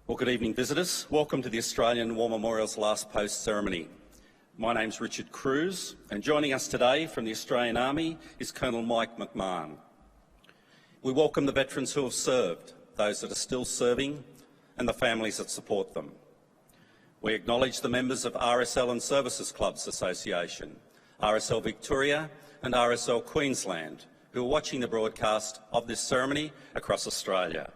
Well, good evening, visitors. Welcome to the Australian War Memorial's last post ceremony. My name's Richard Cruz, and joining us today from the Australian Army is Colonel Mike McMahon. We welcome the veterans who have served, those that are still serving, and the families that support them. We acknowledge the members of RSL and Services Clubs Association, RSL Victoria and RSL Queensland, who are watching the broadcast of this ceremony across Australia.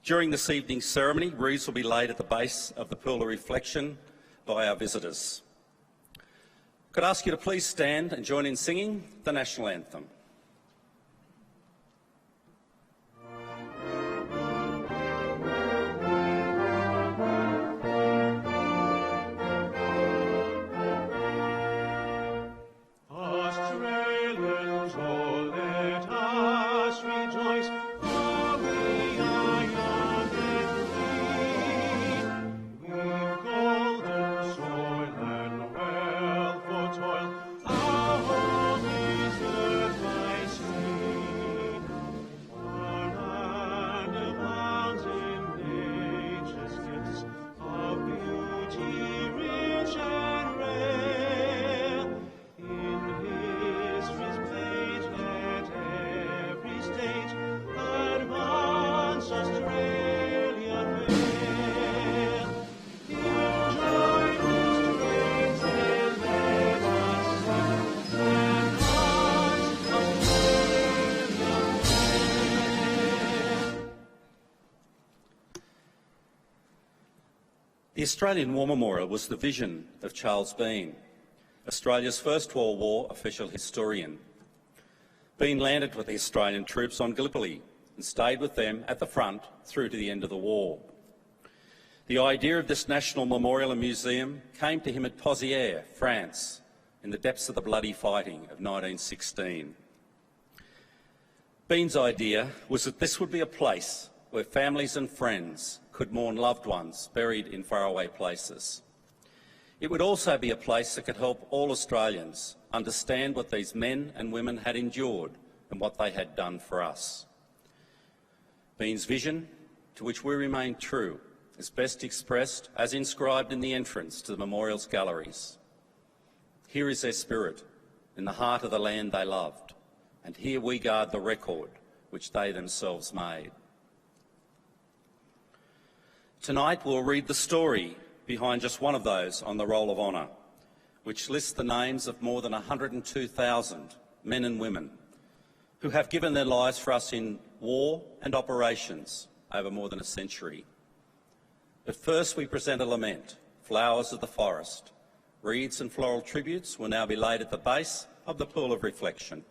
During this evening's ceremony, wreaths will be laid at the base of the Pool of Reflection by our visitors. Could I ask you to please stand and join in singing the National Anthem. The Australian War Memorial was the vision of Charles Bean, Australia's first World War official historian. Bean landed with the Australian troops on Gallipoli and stayed with them at the front through to the end of the war. The idea of this national memorial and museum came to him at Pozières, France, in the depths of the bloody fighting of 1916. Bean's idea was that this would be a place where families and friends could mourn loved ones buried in faraway places. It would also be a place that could help all Australians understand what these men and women had endured and what they had done for us. Bean's vision, to which we remain true, is best expressed as inscribed in the entrance to the memorial's galleries. Here is their spirit, in the heart of the land they loved, and here we guard the record which they themselves made. Tonight we'll read the story behind just one of those on the Roll of Honour, which lists the names of more than 102,000 men and women who have given their lives for us in war and operations over more than a century. But first we present a lament, Flowers of the Forest. Wreaths and floral tributes will now be laid at the base of the Pool of Reflection.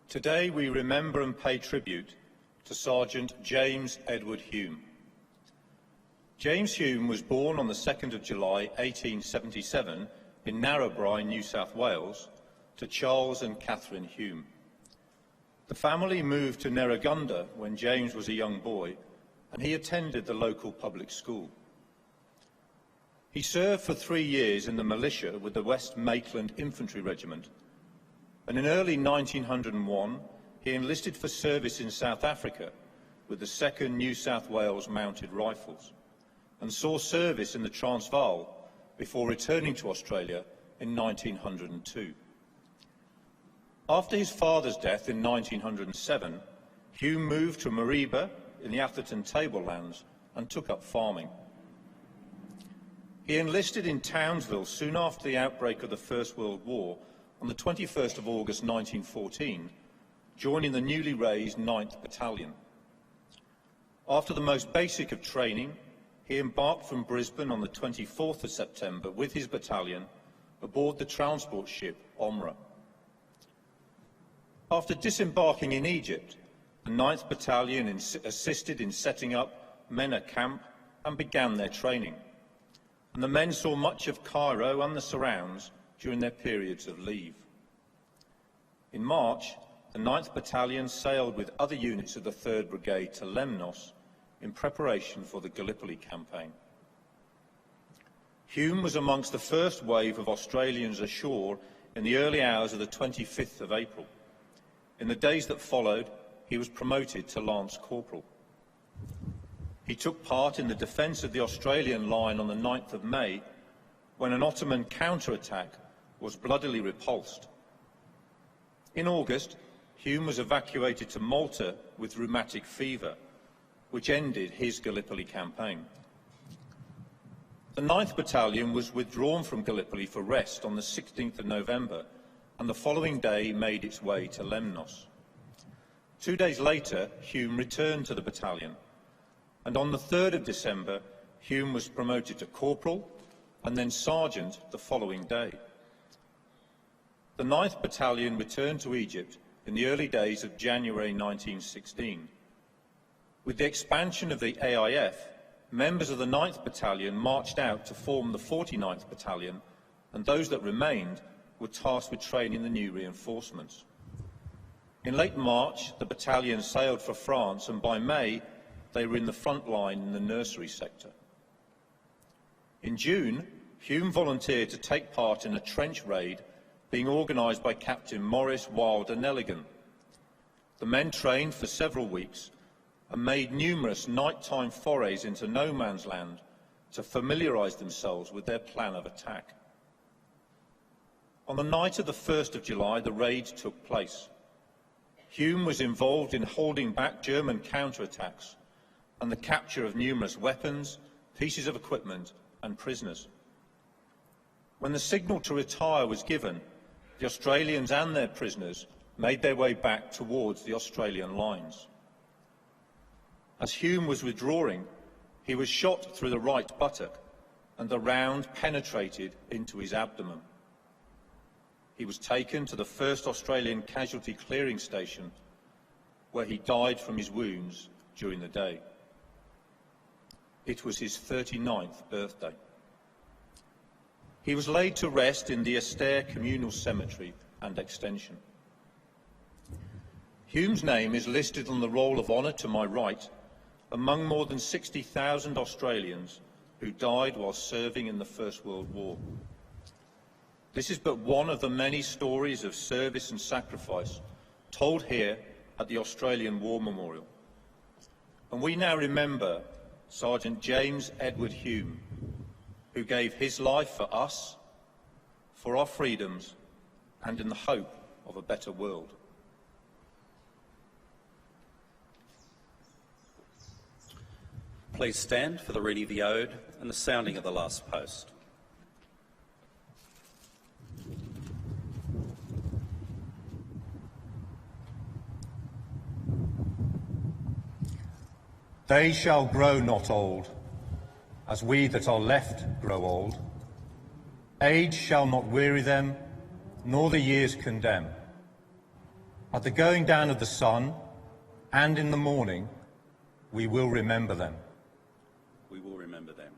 Today we remember and pay tribute to Sergeant James Edward Hume. James Hume was born on the 2nd of July 1877 in Narrabri, New South Wales, to Charles and Catherine Hume. The family moved to Nerragunda when James was a young boy, and he attended the local public school. He served for 3 years in the militia with the West Maitland Infantry Regiment, and in early 1901 he enlisted for service in South Africa with the 2nd New South Wales Mounted Rifles, and saw service in the Transvaal before returning to Australia in 1902. After his father's death in 1907, Hume moved to Mareeba in the Atherton Tablelands and took up farming. He enlisted in Townsville soon after the outbreak of the First World War on the 21st of August 1914, joining the newly raised 9th Battalion. After the most basic of training, he embarked from Brisbane on the 24th of September with his battalion aboard the transport ship Omra. After disembarking in Egypt, the 9th Battalion assisted in setting up Mena Camp and began their training, and the men saw much of Cairo and the surrounds during their periods of leave. In March, the 9th Battalion sailed with other units of the 3rd Brigade to Lemnos in preparation for the Gallipoli campaign. Hume was amongst the first wave of Australians ashore in the early hours of the 25th of April. In the days that followed, he was promoted to Lance Corporal. He took part in the defence of the Australian line on the 9th of May, when an Ottoman counterattack was bloodily repulsed. In August, Hume was evacuated to Malta with rheumatic fever, which ended his Gallipoli campaign. The 9th Battalion was withdrawn from Gallipoli for rest on the 16th of November, and the following day made its way to Lemnos. 2 days later, Hume returned to the battalion, and on the 3rd of December, Hume was promoted to corporal and then sergeant the following day. The 9th Battalion returned to Egypt in the early days of January 1916. With the expansion of the AIF, members of the 9th Battalion marched out to form the 49th Battalion, and those that remained were tasked with training the new reinforcements. In late March, the battalion sailed for France, and by May, they were in the front line in the nursery sector. In June, Hume volunteered to take part in a trench raid being organised by Captain Maurice Wilder Nelligan. The men trained for several weeks and made numerous nighttime forays into no man's land to familiarise themselves with their plan of attack. On the night of the 1st of July, the raid took place. Hume was involved in holding back German counterattacks and the capture of numerous weapons, pieces of equipment and prisoners. When the signal to retire was given, the Australians and their prisoners made their way back towards the Australian lines. As Hume was withdrawing, he was shot through the right buttock, and the round penetrated into his abdomen. He was taken to the 1st Australian Casualty Clearing Station, where he died from his wounds during the day. It was his 39th birthday. He was laid to rest in the Astaire Communal Cemetery and Extension. Hume's name is listed on the Roll of Honour to my right, among more than 60,000 Australians who died while serving in the First World War. This is but one of the many stories of service and sacrifice told here at the Australian War Memorial. And we now remember Sergeant James Edward Hume, who gave his life for us, for our freedoms, and in the hope of a better world. Please stand for the reading of the Ode and the sounding of the last post. They shall grow not old, as we that are left grow old. Age shall not weary them, nor the years condemn. At the going down of the sun and in the morning, we will remember them. We will remember them.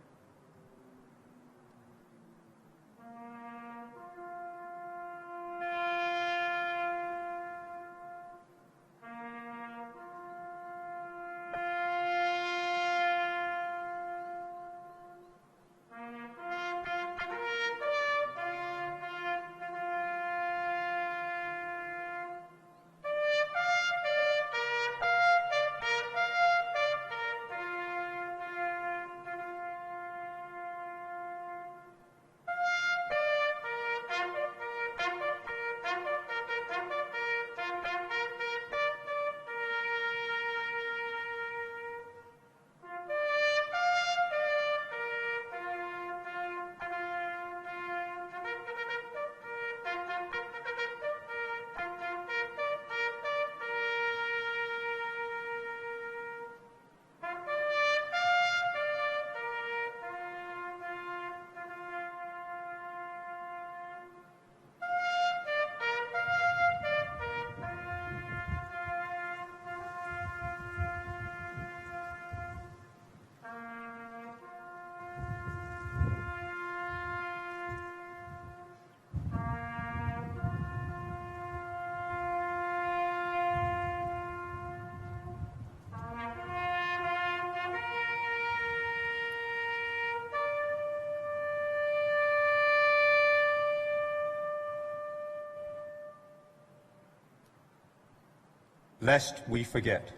Lest we forget.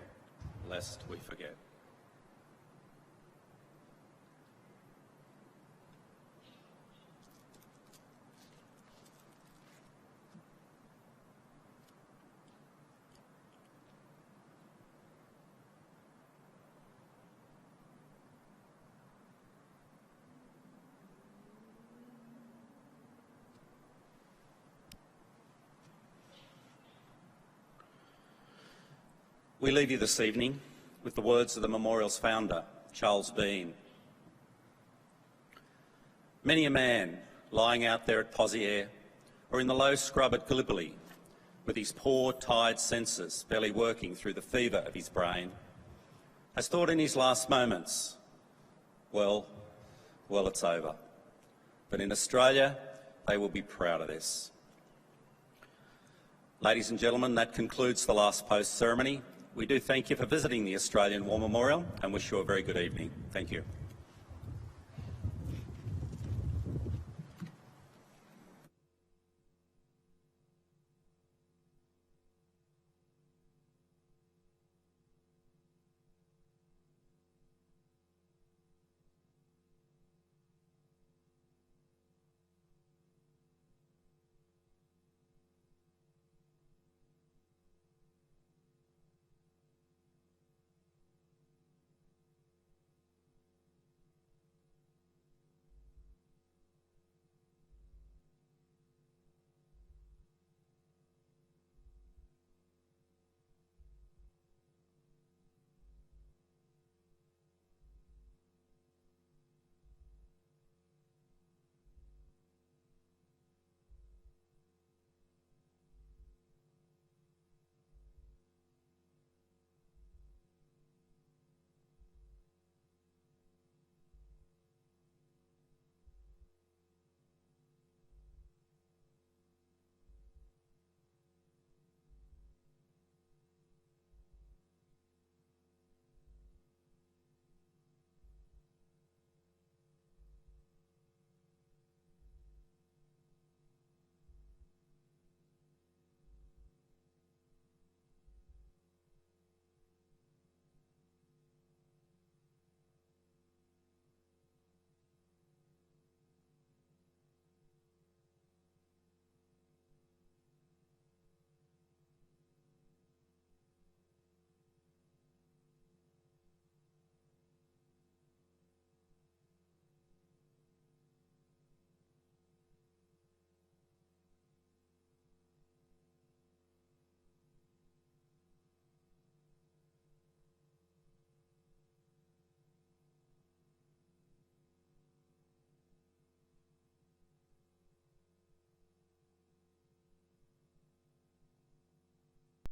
Lest we forget. We leave you this evening with the words of the memorial's founder, Charles Bean. Many a man lying out there at Pozières or in the low scrub at Gallipoli, with his poor, tired senses barely working through the fever of his brain, has thought in his last moments, well, it's over. But in Australia, they will be proud of this. Ladies and gentlemen, that concludes the last post ceremony. We do thank you for visiting the Australian War Memorial and wish you a very good evening. Thank you.